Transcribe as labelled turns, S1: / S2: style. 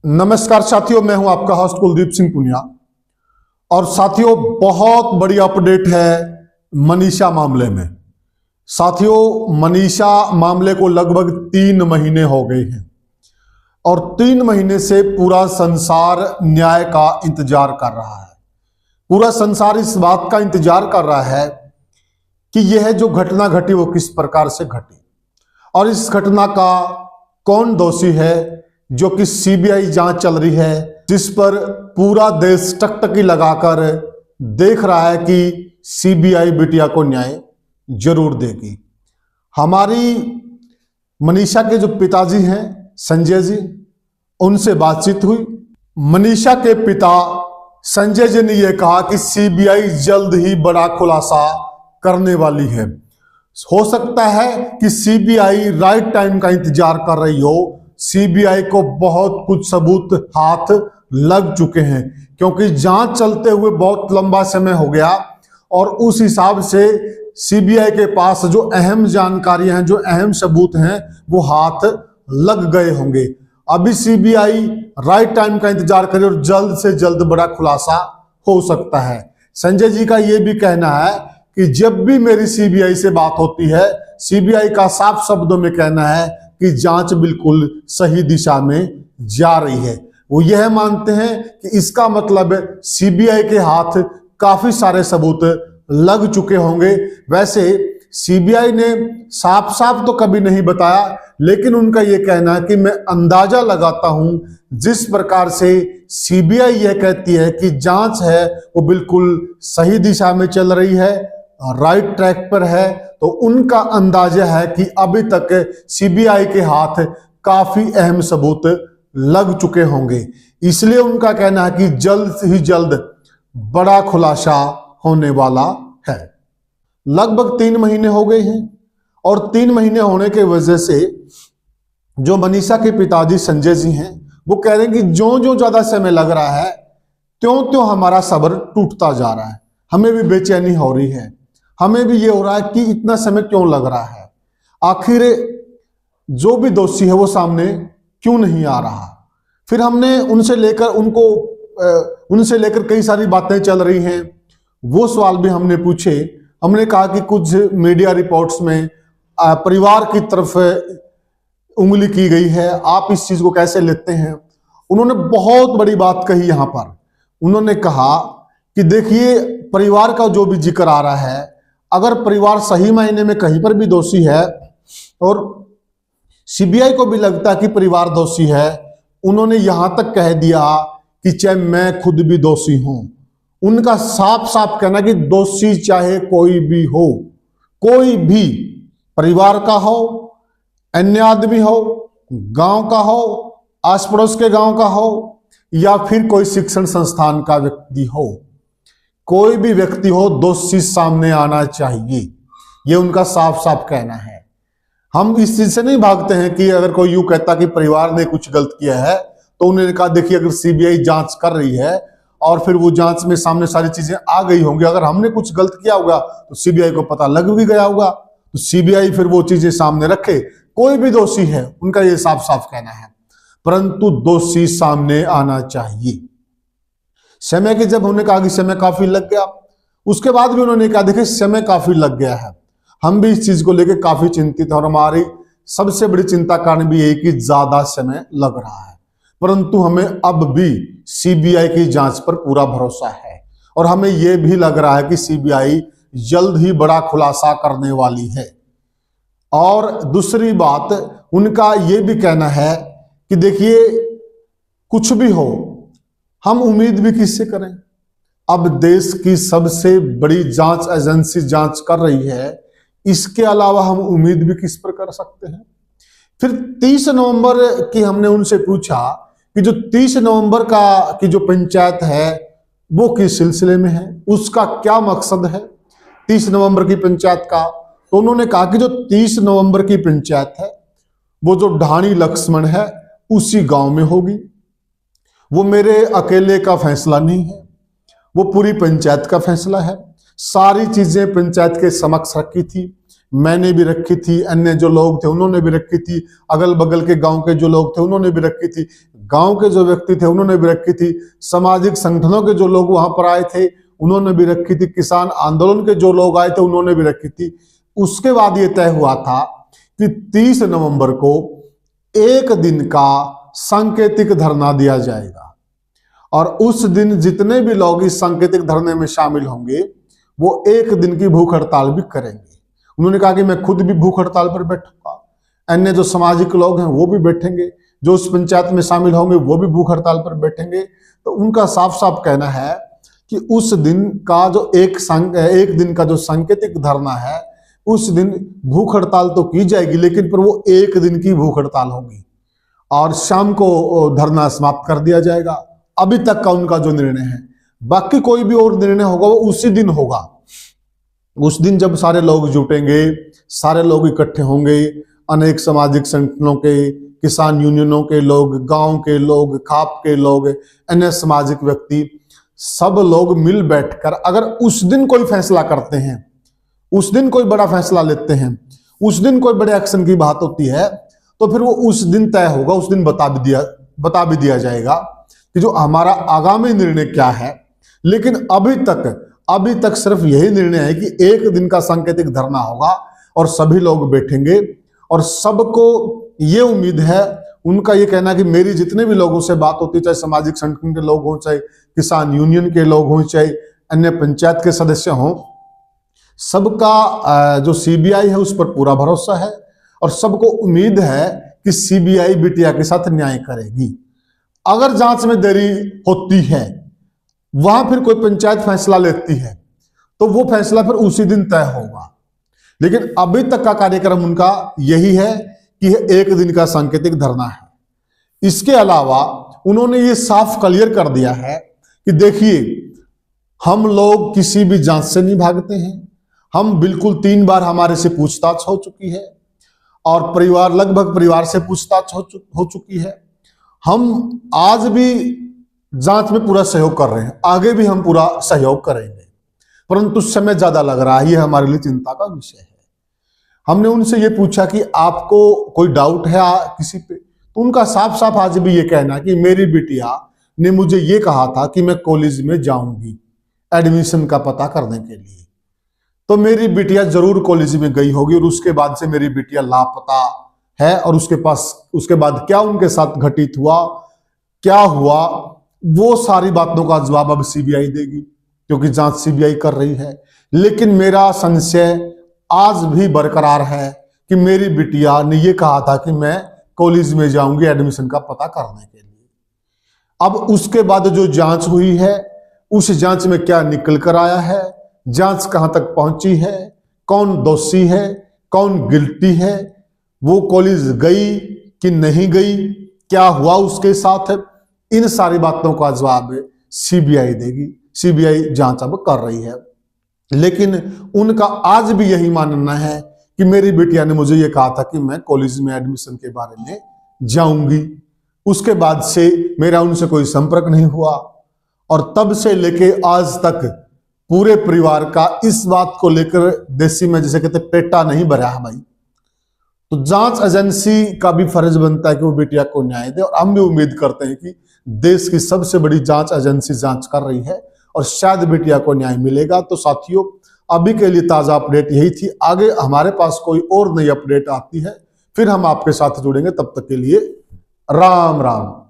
S1: नमस्कार साथियों, मैं हूं आपका होस्ट कुलदीप सिंह पुनिया। और साथियों, बहुत बड़ी अपडेट है मनीषा मामले में। साथियों, मनीषा मामले को लगभग 3 महीने हो गए हैं और 3 महीने से पूरा संसार न्याय का इंतजार कर रहा है। पूरा संसार इस बात का इंतजार कर रहा है कि यह जो घटना घटी वो किस प्रकार से घटी और इस घटना का कौन दोषी है। जो कि सीबीआई जांच चल रही है, जिस पर पूरा देश टकटकी लगाकर देख रहा है कि सीबीआई बिटिया को न्याय जरूर देगी। हमारी मनीषा के जो पिताजी हैं संजय जी, उनसे बातचीत हुई। मनीषा के पिता संजय जी ने यह कहा कि सीबीआई जल्द ही बड़ा खुलासा करने वाली है। हो सकता है कि सीबीआई राइट टाइम का इंतजार कर रही हो। सीबीआई को बहुत कुछ सबूत हाथ लग चुके हैं, क्योंकि जांच चलते हुए बहुत लंबा समय हो गया और उस हिसाब से सीबीआई के पास जो अहम जानकारियां हैं, जो अहम सबूत हैं, वो हाथ लग गए होंगे। अभी सीबीआई राइट टाइम का इंतजार करे और जल्द से जल्द बड़ा खुलासा हो सकता है। संजय जी का यह भी कहना है कि जब भी मेरी सीबीआई से बात होती है, सीबीआई का साफ शब्दों में कहना है कि जांच बिल्कुल सही दिशा में जा रही है। वो यह मानते हैं कि इसका मतलब सीबीआई के हाथ काफी सारे सबूत लग चुके होंगे। वैसे सीबीआई ने साफ साफ तो कभी नहीं बताया, लेकिन उनका यह कहना है कि मैं अंदाजा लगाता हूं, जिस प्रकार से सीबीआई यह कहती है कि जांच है वो बिल्कुल सही दिशा में चल रही है, राइट ट्रैक पर है, तो उनका अंदाजा है कि अभी तक सीबीआई के हाथ काफी अहम सबूत लग चुके होंगे। इसलिए उनका कहना है कि जल्द ही जल्द बड़ा खुलासा होने वाला है। लगभग 3 महीने हो गए हैं और 3 महीने होने के वजह से जो मनीषा के पिताजी संजय जी हैं, वो कह रहे हैं कि जो जो ज्यादा समय लग रहा है त्यों त्यों हमारा सब्र टूटता जा रहा है। हमें भी बेचैनी हो रही है, हमें भी ये हो रहा है कि इतना समय क्यों लग रहा है, आखिर जो भी दोषी है वो सामने क्यों नहीं आ रहा। फिर हमने उनसे लेकर कई सारी बातें चल रही हैं, वो सवाल भी हमने पूछे। हमने कहा कि कुछ मीडिया रिपोर्ट्स में परिवार की तरफ उंगली की गई है, आप इस चीज को कैसे लेते हैं। उन्होंने बहुत बड़ी बात कही यहां पर। उन्होंने कहा कि देखिए, परिवार का जो भी जिक्र आ रहा है, अगर परिवार सही मायने में कहीं पर भी दोषी है और सीबीआई को भी लगता है कि परिवार दोषी है, उन्होंने यहां तक कह दिया कि चाहे मैं खुद भी दोषी हूं। उनका साफ साफ कहना कि दोषी चाहे कोई भी हो, कोई भी, परिवार का हो, अन्य आदमी हो, गांव का हो, आस पड़ोस के गांव का हो, या फिर कोई शिक्षण संस्थान का व्यक्ति हो, कोई भी व्यक्ति हो, दोषी सामने आना चाहिए। ये उनका साफ साफ कहना है। हम इस चीज से नहीं भागते हैं कि अगर कोई यूं कहता कि परिवार ने कुछ गलत किया है, तो उन्होंने कहा देखिए, अगर सीबीआई जांच कर रही है और फिर वो जांच में सामने सारी चीजें आ गई होंगी, अगर हमने कुछ गलत किया होगा तो सीबीआई को पता लग भी गया होगा, तो सीबीआई फिर वो चीजें सामने रखे। कोई भी दोषी है, उनका ये साफ साफ कहना है, परंतु दोषी सामने आना चाहिए। समय की जब उन्होंने कहा कि समय काफी लग गया, उसके बाद भी उन्होंने कहा देखिए समय काफी लग गया है, हम भी इस चीज को लेकर काफी चिंतित हैं और हमारी सबसे बड़ी चिंता कारण भी यही कि ज्यादा समय लग रहा है, परंतु हमें अब भी सीबीआई की जांच पर पूरा भरोसा है और हमें यह भी लग रहा है कि सीबीआई जल्द ही बड़ा खुलासा करने वाली है। और दूसरी बात, उनका यह भी कहना है कि देखिए, कुछ भी हो, हम उम्मीद भी किससे करें। अब देश की सबसे बड़ी जांच एजेंसी जांच कर रही है, इसके अलावा हम उम्मीद भी किस पर कर सकते हैं। फिर 30 नवंबर की हमने उनसे पूछा कि जो 30 नवंबर की जो पंचायत है वो किस सिलसिले में है, उसका क्या मकसद है 30 नवंबर की पंचायत का। तो उन्होंने कहा कि जो 30 नवंबर की पंचायत है वो जो ढाणी लक्ष्मण है उसी गांव में होगी। वो मेरे अकेले का फैसला नहीं है, वो पूरी पंचायत का फैसला है। सारी चीजें पंचायत के समक्ष रखी थी, मैंने भी रखी थी, अन्य जो लोग थे उन्होंने भी रखी थी, अगल बगल के गांव के जो लोग थे उन्होंने भी रखी थी। गांव के जो व्यक्ति थे उन्होंने भी रखी थी, सामाजिक संगठनों के जो लोग वहां पर आए थे उन्होंने भी रखी थी, किसान आंदोलन के जो लोग आए थे उन्होंने भी रखी थी। उसके बाद ये तय हुआ था कि 30 नवंबर को एक दिन का सांकेतिक धरना दिया जाएगा और उस दिन जितने भी लोग इस सांकेतिक धरने में शामिल होंगे वो एक दिन की भूख हड़ताल भी करेंगे। उन्होंने कहा कि मैं खुद भी भूख हड़ताल पर बैठूंगा, अन्य जो सामाजिक लोग हैं वो भी बैठेंगे, जो उस पंचायत में शामिल होंगे वो भी भूख हड़ताल पर बैठेंगे। तो उनका साफ साफ कहना है कि उस दिन का जो एक दिन का जो सांकेतिक धरना है उस दिन भूख हड़ताल तो की जाएगी, लेकिन पर वो एक दिन की भूख हड़ताल होगी और शाम को धरना समाप्त कर दिया जाएगा। अभी तक का उनका जो निर्णय है, बाकी कोई भी और निर्णय होगा वो उसी दिन होगा। उस दिन जब सारे लोग जुटेंगे, सारे लोग इकट्ठे होंगे, अनेक सामाजिक संगठनों के, किसान यूनियनों के लोग, गांव के लोग, खाप के लोग, अन्य सामाजिक व्यक्ति, सब लोग मिल बैठकर अगर उस दिन कोई फैसला करते हैं, उस दिन कोई बड़ा फैसला लेते हैं, उस दिन कोई बड़े एक्शन की बात होती है तो फिर वो उस दिन तय होगा, उस दिन बता भी दिया जाएगा कि जो हमारा आगामी निर्णय क्या है। लेकिन अभी तक सिर्फ यही निर्णय है कि एक दिन का सांकेतिक धरना होगा और सभी लोग बैठेंगे और सबको ये उम्मीद है, उनका ये कहना है कि मेरी जितने भी लोगों से बात होती है, चाहे सामाजिक संगठन के लोग हों, चाहे किसान यूनियन के लोग हों, चाहे अन्य पंचायत के सदस्य हों, सबका जो सीबीआई है उस पर पूरा भरोसा है और सबको उम्मीद है कि सीबीआई बिटिया के साथ न्याय करेगी। अगर जांच में देरी होती है, वहां फिर कोई पंचायत फैसला लेती है तो वो फैसला फिर उसी दिन तय होगा। लेकिन अभी तक का कार्यक्रम उनका यही है कि एक दिन का सांकेतिक धरना है। इसके अलावा उन्होंने ये साफ क्लियर कर दिया है कि देखिए, हम लोग किसी भी जांच से नहीं भागते हैं। हम बिल्कुल 3 बार हमारे से पूछताछ हो चुकी है और लगभग परिवार से पूछताछ हो चुकी है। हम आज भी जांच में पूरा सहयोग कर रहे हैं, आगे भी हम पूरा सहयोग करेंगे, परंतु समय ज्यादा लग रहा है, ये हमारे लिए चिंता का विषय है। हमने उनसे ये पूछा कि आपको कोई डाउट है किसी पे, तो उनका साफ साफ आज भी ये कहना कि मेरी बिटिया ने मुझे ये कहा था कि मैं कॉलेज में जाऊंगी एडमिशन का पता करने के लिए, तो मेरी बिटिया जरूर कॉलेज में गई होगी और उसके बाद से मेरी बिटिया लापता है और उसके बाद क्या उनके साथ घटित हुआ, क्या हुआ, वो सारी बातों का जवाब अब सीबीआई देगी क्योंकि जांच सीबीआई कर रही है। लेकिन मेरा संशय आज भी बरकरार है कि मेरी बिटिया ने यह कहा था कि मैं कॉलेज में जाऊंगी एडमिशन का पता करने के लिए। अब उसके बाद जो जांच हुई है उस जांच में क्या निकल कर आया है, जांच कहां तक पहुंची है, कौन दोषी है, कौन गिल्टी है, वो कॉलेज गई कि नहीं गई, क्या हुआ उसके साथ, इन सारी बातों का जवाब सीबीआई देगी। सीबीआई जांच अब कर रही है, लेकिन उनका आज भी यही मानना है कि मेरी बिटिया ने मुझे ये कहा था कि मैं कॉलेज में एडमिशन के बारे में जाऊंगी। उसके बाद से मेरा उनसे कोई संपर्क नहीं हुआ और तब से लेके आज तक पूरे परिवार का इस बात को लेकर देसी में जैसे कहते पेटा नहीं भरा है भाई। तो जांच एजेंसी का भी फर्ज बनता है कि वो बिटिया को न्याय दे और हम भी उम्मीद करते हैं कि देश की सबसे बड़ी जांच एजेंसी जांच कर रही है और शायद बिटिया को न्याय मिलेगा। तो साथियों, अभी के लिए ताजा अपडेट यही थी। आगे हमारे पास कोई और नई अपडेट आती है फिर हम आपके साथ जुड़ेंगे। तब तक के लिए राम राम।